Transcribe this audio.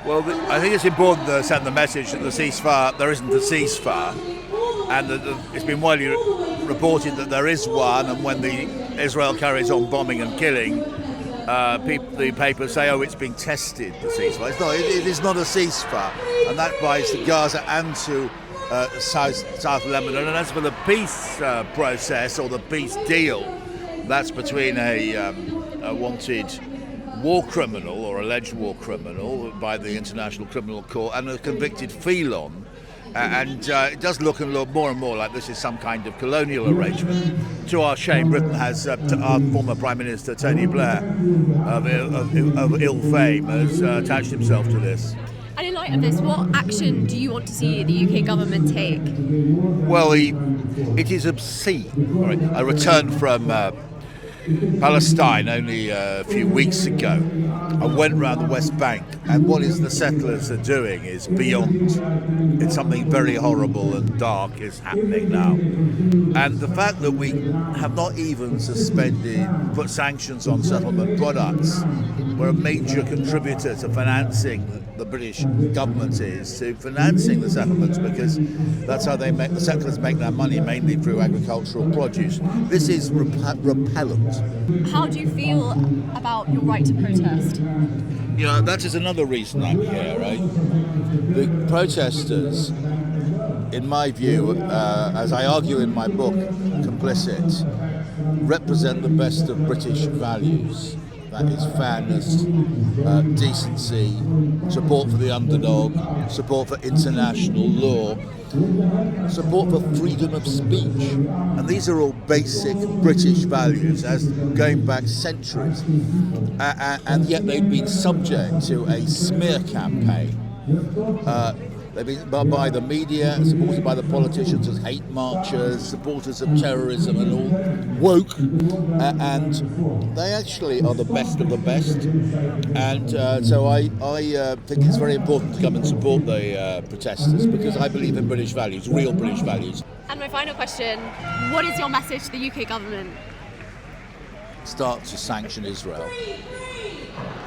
Well, I think it's important to send the message that the ceasefire, there isn't a ceasefire, and that it's been widely reported that there is one, and when Israel carries on bombing and killing, the papers say, it's been tested, the ceasefire. It is not a ceasefire, and that applies to Gaza and to South Lebanon. And as for the peace process or the peace deal, that's between a wanted war criminal or alleged war criminal by the International Criminal Court and a convicted felon. And it does look more and more like this is some kind of colonial arrangement. To our shame, Britain has, our former Prime Minister Tony Blair, of ill fame, has attached himself to this. And in light of this, what action do you want to see the UK government take? Well, it is obscene. I returned from Palestine only a few weeks ago. I went around the West Bank, and what the settlers are doing is beyond. It's something very horrible and dark is happening now. And the fact that we have not even put sanctions on settlement products, we're a major contributor to financing the British government is to financing the settlements, because that's how the settlers make their money, mainly through agricultural produce. This is repellent. How do you feel about your right to protest? That is another reason I'm here, right? The protesters, in my view, as I argue in my book, Complicity, represent the best of British values. That is fairness, decency, support for the underdog, support for international law, support for freedom of speech. And these are all basic British values as going back centuries. And yet they've been subject to a smear campaign. They've been by the media, supported by the politicians as hate marchers, supporters of terrorism and all, woke, and they actually are the best of the best. And so I think it's very important to come and support the protesters, because I believe in British values, real British values. And my final question, what is your message to the UK government? Start to sanction Israel.